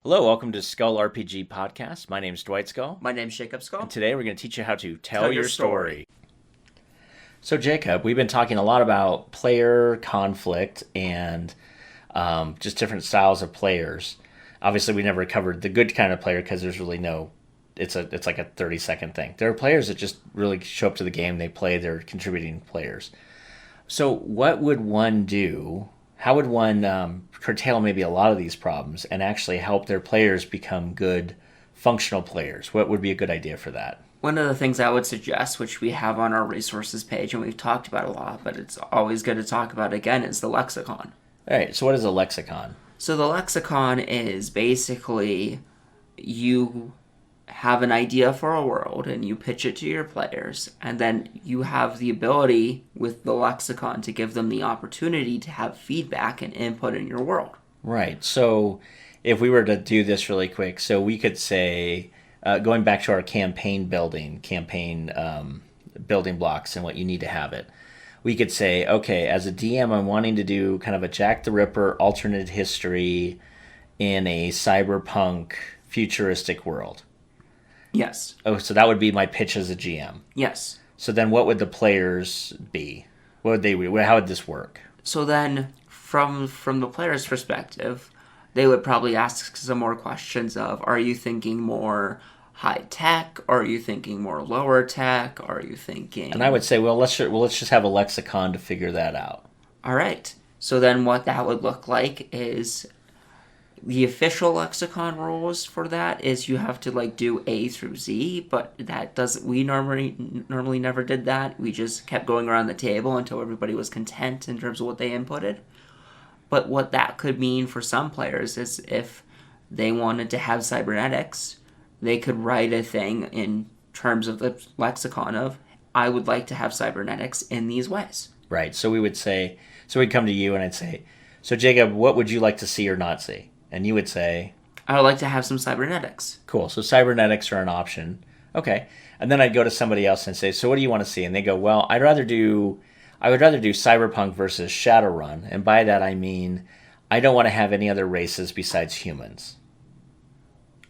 Hello, welcome to Skull RPG Podcast. My name's Dwight Skull. My name's Jacob Skull. And today we're going to teach you how to tell your story. So Jacob, we've been talking a lot about player conflict and just different styles of players. Obviously, we never covered the good kind of player because there's really no, it's like a 30-second thing. There are players that just really show up to the game, they play, they're contributing players. So what would one do? How would one curtail maybe a lot of these problems and actually help their players become good, functional players? What would be a good idea for that? One of the things I would suggest, which we have on our resources page and we've talked about a lot, but it's always good to talk about again, is the lexicon. All right, so what is a lexicon? So the lexicon is basically you have an idea for a world and you pitch it to your players, and then you have the ability with the lexicon to give them the opportunity to have feedback and input in your world. Right, so if we were to do this really quick, so we could say, going back to our campaign building blocks and what you need to have it, we could say, okay, as a DM, I'm wanting to do kind of a Jack the Ripper alternate history in a cyberpunk futuristic world. Yes. Oh, so that would be my pitch as a GM. Yes. So then what would the players be? What would they? How would this work? So then from the player's perspective, they would probably ask some more questions of, are you thinking more high tech? Are you thinking more lower tech? Are you thinking... And I would say, well, let's just have a lexicon to figure that out. All right. So then what that would look like is the official lexicon rules for that is you have to do A through Z, but that doesn't... We normally never did that. We just kept going around the table until everybody was content in terms of what they inputted. But what that could mean for some players is if they wanted to have cybernetics, they could write a thing in terms of the lexicon of, I would like to have cybernetics in these ways. Right. So we would say, so we'd come to you and I'd say, so Jacob, what would you like to see or not see? And you would say, I would like to have some cybernetics. Cool. So cybernetics are an option. Okay. And then I'd go to somebody else and say, so what do you want to see? And they go, well, I would rather do Cyberpunk versus Shadowrun. And by that I mean, I don't want to have any other races besides humans.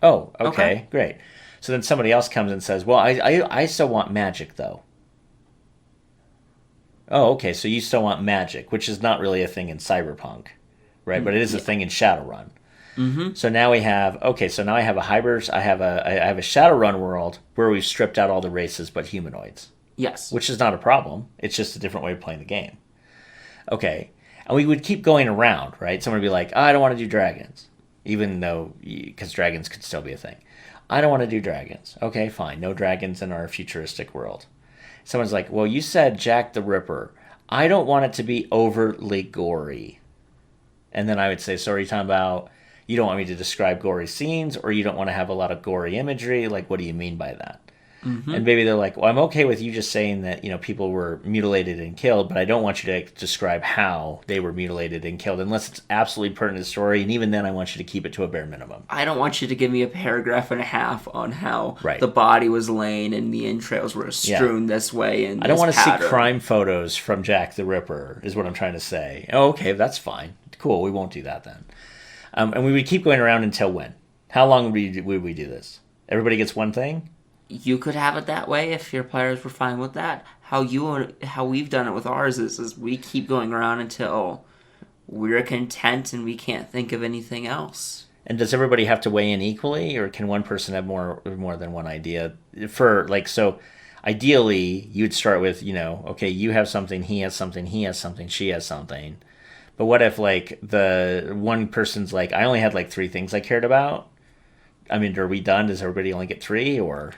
Oh, okay. Great. So then somebody else comes and says, well, I still want magic, though. Oh, okay, so you still want magic, which is not really a thing in Cyberpunk, right? But it is a thing in Shadowrun. Mm-hmm. So now we have, so now I have a hybrid, I have a Shadowrun world where we've stripped out all the races but humanoids. Yes. Which is not a problem. It's just a different way of playing the game. Okay. And we would keep going around, right? Someone would be like, I don't want to do dragons. Even though, because dragons could still be a thing. I don't want to do dragons. Okay, fine. No dragons in our futuristic world. Someone's like, well, you said Jack the Ripper. I don't want it to be overtly gory. And then I would say, so are you talking about you don't want me to describe gory scenes, or you don't want to have a lot of gory imagery? Like, what do you mean by that? Mm-hmm. And maybe they're like, well, I'm okay with you just saying that, people were mutilated and killed, but I don't want you to describe how they were mutilated and killed unless it's absolutely pertinent to the story, and even then I want you to keep it to a bare minimum. I don't want you to give me a paragraph and a half on how right. the body was laying and the entrails were strewn this way and I don't want to see crime photos from Jack the Ripper, is what I'm trying to say. Oh, okay, that's fine. Cool, we won't do that then. And we would keep going around until when? How long would we do this? Everybody gets one thing? You could have it that way if your players were fine with that. How we've done it with ours is we keep going around until we're content and we can't think of anything else. And does everybody have to weigh in equally, or can one person have more than one idea? So ideally, you'd start with, okay, you have something, he has something, she has something. But what if the one person's like, I only had 3 things I cared about? I mean, are we done? Does everybody only get 3, or?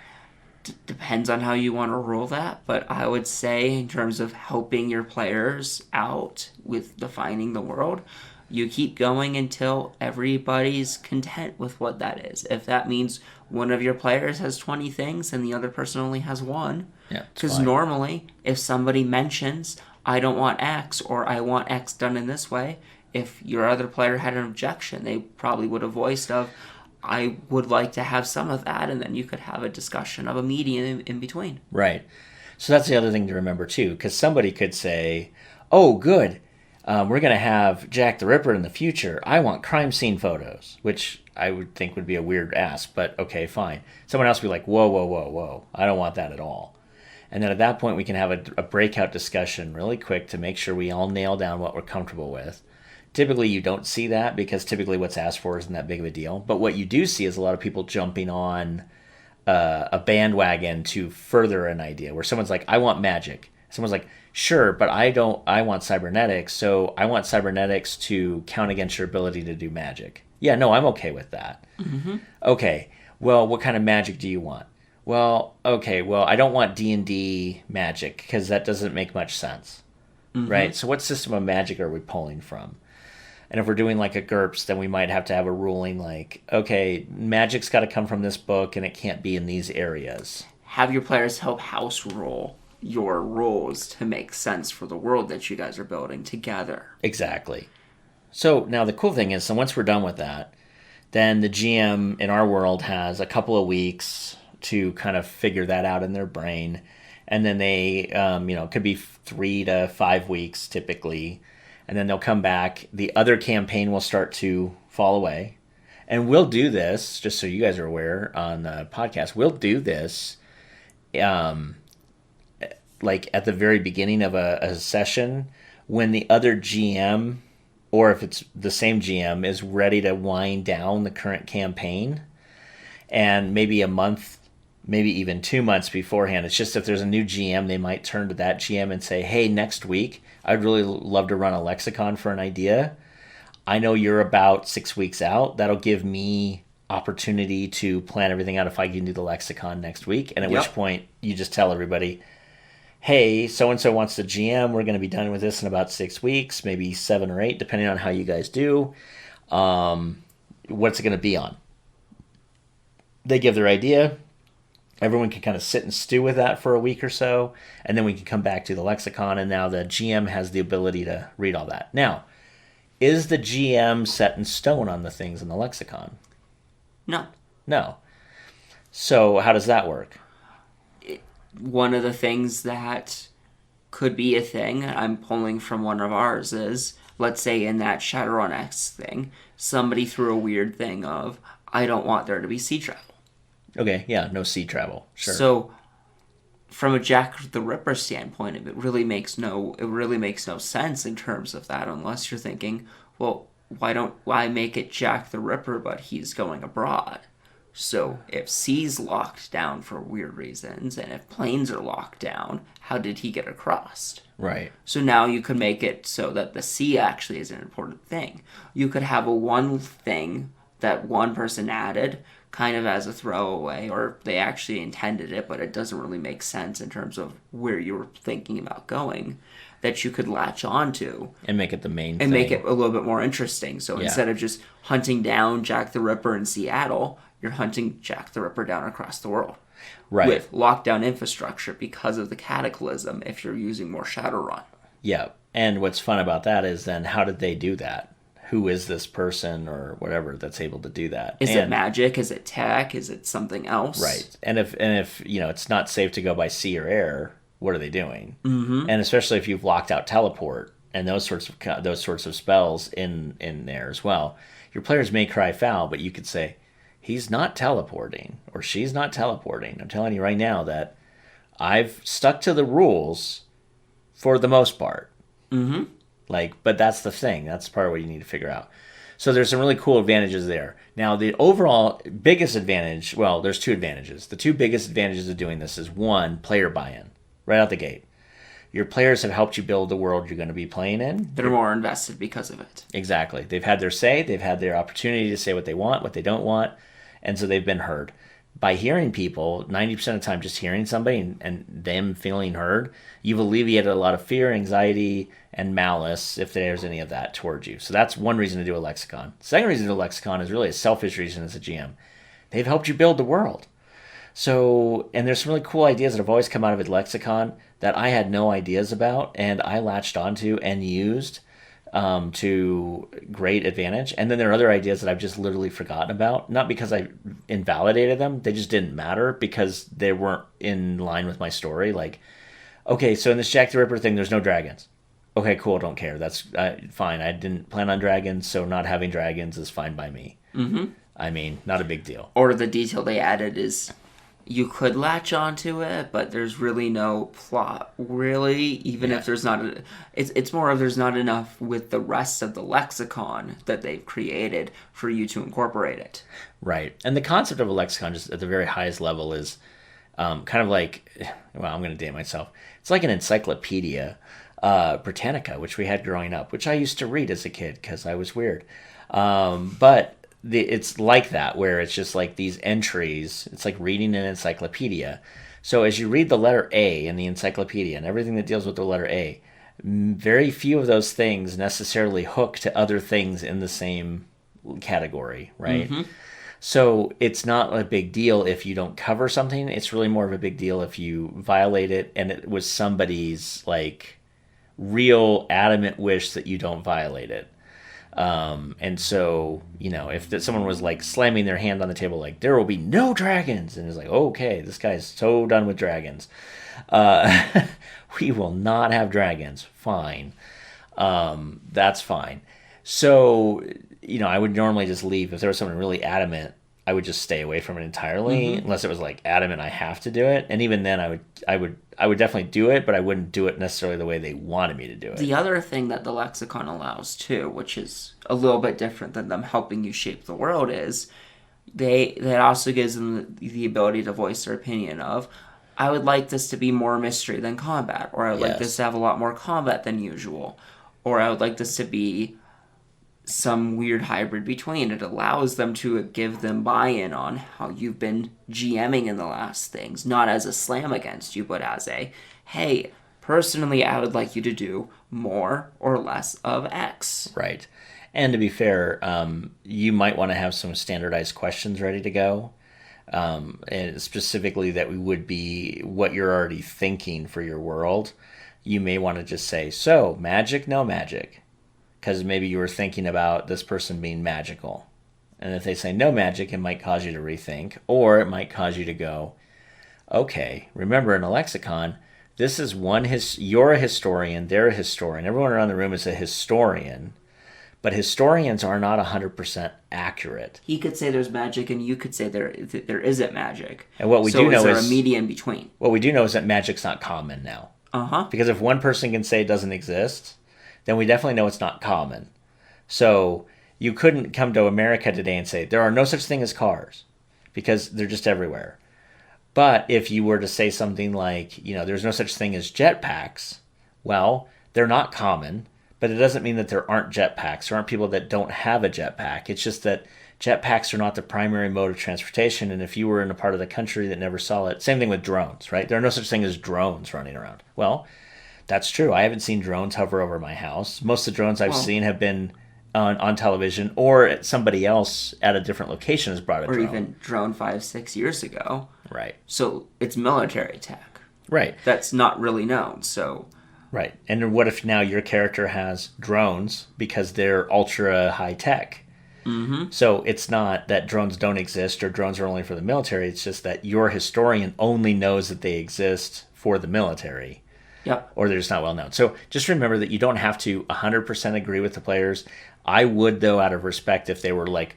Depends on how you want to rule that, but I would say in terms of helping your players out with defining the world, you keep going until everybody's content with what that is. If that means one of your players has 20 things and the other person only has 1, because normally if somebody mentions, I don't want X or I want X done in this way, if your other player had an objection, they probably would have voiced of, I would like to have some of that, and then you could have a discussion of a median in between. Right. So that's the other thing to remember, too, because somebody could say, oh, good, we're going to have Jack the Ripper in the future. I want crime scene photos, which I would think would be a weird ask, but okay, fine. Someone else would be like, whoa, whoa, whoa, whoa. I don't want that at all. And then at that point, we can have a breakout discussion really quick to make sure we all nail down what we're comfortable with. Typically, you don't see that because typically what's asked for isn't that big of a deal. But what you do see is a lot of people jumping on a bandwagon to further an idea where someone's like, I want magic. Someone's like, sure, but I want cybernetics. So I want cybernetics to count against your ability to do magic. Yeah, no, I'm okay with that. Mm-hmm. Okay, well, what kind of magic do you want? Well, okay, well, I don't want D&D magic because that doesn't make much sense. Mm-hmm. Right? So what system of magic are we pulling from? And if we're doing like a GURPS, then we might have to have a ruling like, okay, magic's got to come from this book and it can't be in these areas. Have your players help house rule your rules to make sense for the world that you guys are building together. Exactly. So now the cool thing is, so once we're done with that, then the GM in our world has a couple of weeks to kind of figure that out in their brain. And then they, it could be 3 to 5 weeks typically. And then they'll come back. The other campaign will start to fall away. And we'll do this, just so you guys are aware on the podcast, we'll do this like at the very beginning of a session when the other GM, or if it's the same GM, is ready to wind down the current campaign. And maybe a month, maybe even 2 months beforehand. It's just if there's a new GM, they might turn to that GM and say, hey, next week, I'd really love to run a lexicon for an idea. I know you're about 6 weeks out. That'll give me opportunity to plan everything out if I can do the lexicon next week. And at which point you just tell everybody, hey, so-and-so wants the GM. We're going to be done with this in about 6 weeks, maybe 7 or 8, depending on how you guys do. What's it going to be on? They give their idea. Everyone can kind of sit and stew with that for a week or so, and then we can come back to the lexicon, and now the GM has the ability to read all that. Now, is the GM set in stone on the things in the lexicon? No. No. So how does that work? One of the things that could be a thing, I'm pulling from one of ours, is, let's say in that Shadowrun X thing, somebody threw a weird thing of, I don't want there to be sea travel. Okay, yeah, no sea travel. Sure. So, from a Jack the Ripper standpoint, it really makes no sense in terms of that, unless you're thinking, well, why make it Jack the Ripper, but he's going abroad? So, if sea's locked down for weird reasons, and if planes are locked down, how did he get across? Right. So now you could make it so that the sea actually is an important thing. You could have a one thing that one person added kind of as a throwaway, or they actually intended it, but it doesn't really make sense in terms of where you were thinking about going, that you could latch onto. And make it the main thing. And make it a little bit more interesting. So instead of just hunting down Jack the Ripper in Seattle, you're hunting Jack the Ripper down across the world. Right. With lockdown infrastructure because of the cataclysm if you're using more Shadowrun. Yeah. And what's fun about that is then how did they do that? Who is this person or whatever that's able to do that? Is it magic? Is it tech? Is it something else? Right. And if it's not safe to go by sea or air, what are they doing? Mm-hmm. And especially if you've locked out teleport and those sorts of spells in there as well, your players may cry foul, but you could say, he's not teleporting or she's not teleporting. I'm telling you right now that I've stuck to the rules for the most part. Mm-hmm. But that's the thing. That's part of what you need to figure out. So there's some really cool advantages there. Now, the overall biggest advantage, well, there's 2 advantages. The 2 biggest advantages of doing this is, 1, player buy-in, right out the gate. Your players have helped you build the world you're going to be playing in. They're more invested because of it. Exactly. They've had their say. They've had their opportunity to say what they want, what they don't want, and so they've been heard. By hearing people, 90% of the time just hearing somebody and them feeling heard, you've alleviated a lot of fear, anxiety, and malice, if there's any of that, towards you. So that's one reason to do a lexicon. Second reason to do a lexicon is really a selfish reason as a GM. They've helped you build the world. So, and there's some really cool ideas that have always come out of a lexicon that I had no ideas about, and I latched onto and used to great advantage. And then there are other ideas that I've just literally forgotten about, not because I invalidated them, they just didn't matter because they weren't in line with my story. Like, okay, so in this Jack the Ripper thing, there's no dragons. Okay, cool, don't care. That's fine. I didn't plan on dragons, so not having dragons is fine by me. I mean, not a big deal. Or the detail they added is you could latch onto it, but there's really no plot, really. Even if there's not, it's more of there's not enough with the rest of the lexicon that they've created for you to incorporate it. Right. And the concept of a lexicon, just at the very highest level, is kind of like, well, I'm going to date myself. It's like an encyclopedia, Britannica, which we had growing up, which I used to read as a kid because I was weird. But it's like that, where it's just like these entries. It's like reading an encyclopedia. So as you read the letter A in the encyclopedia and everything that deals with the letter A, very few of those things necessarily hook to other things in the same category, right? So it's not a big deal if you don't cover something. It's really more of a big deal if you violate it and it was somebody's like real adamant wish that you don't violate it. And so, if someone was like slamming their hand on the table, like, there will be no dragons, and it's like, okay, this guy's so done with dragons. We will not have dragons. Fine. That's fine. So, I would normally just leave. If there was someone really adamant, I would just stay away from it entirely, unless it was like adamant I have to do it. And even then, I would definitely do it, but I wouldn't do it necessarily the way they wanted me to do it. The other thing that the lexicon allows too, which is a little bit different than them helping you shape the world, is that also gives them the ability to voice their opinion of, I would like this to be more mystery than combat, or I would like this to have a lot more combat than usual, or I would like this to be some weird hybrid between. It allows them to give them buy-in on how you've been GMing in the last things, not as a slam against you, but as a, hey, personally, I would like you to do more or less of X. Right. And to be fair, you might want to have some standardized questions ready to go. And specifically that would be what you're already thinking for your world. You may want to just say, so, magic, no magic. Because maybe you were thinking about this person being magical. And if they say no magic, it might cause you to rethink. Or it might cause you to go, okay, remember in a lexicon, this is you're a historian, they're a historian. Everyone around the room is a historian. But historians are not 100% accurate. He could say there's magic, and you could say there isn't magic. And what we do know is there a medium between? What we do know is that magic's not common now. Because if one person can say it doesn't exist, then we definitely know it's not common. So you couldn't come to America today and say, there are no such thing as cars, because they're just everywhere. But if you were to say something like, there's no such thing as jetpacks, well, they're not common, but it doesn't mean that there aren't jetpacks. There aren't people that don't have a jetpack. It's just that jetpacks are not the primary mode of transportation, and if you were in a part of the country that never saw it, same thing with drones, right? There are no such thing as drones running around. Well, that's true. I haven't seen drones hover over my house. Most of the drones I've seen have been on television, or somebody else at a different location has brought a drone. Or even drone 5-6 years ago. Right. So it's military tech. Right. That's not really known, so... Right. And what if now your character has drones because they're ultra high tech? So it's not that drones don't exist or drones are only for the military. It's just that your historian only knows that they exist for the military. Yep. Or they're just not well known. So just remember that you don't have to 100% agree with the players. I would, though, out of respect, if they were like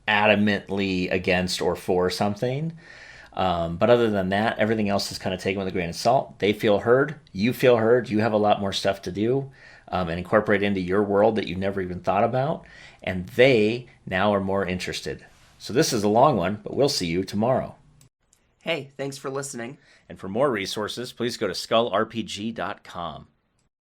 adamantly against or for something. But other than that, everything else is kind of taken with a grain of salt. They feel heard. You feel heard. You have a lot more stuff to do and incorporate into your world that you never even thought about. And they now are more interested. So this is a long one, but we'll see you tomorrow. Hey, thanks for listening. And for more resources, please go to skullrpg.com.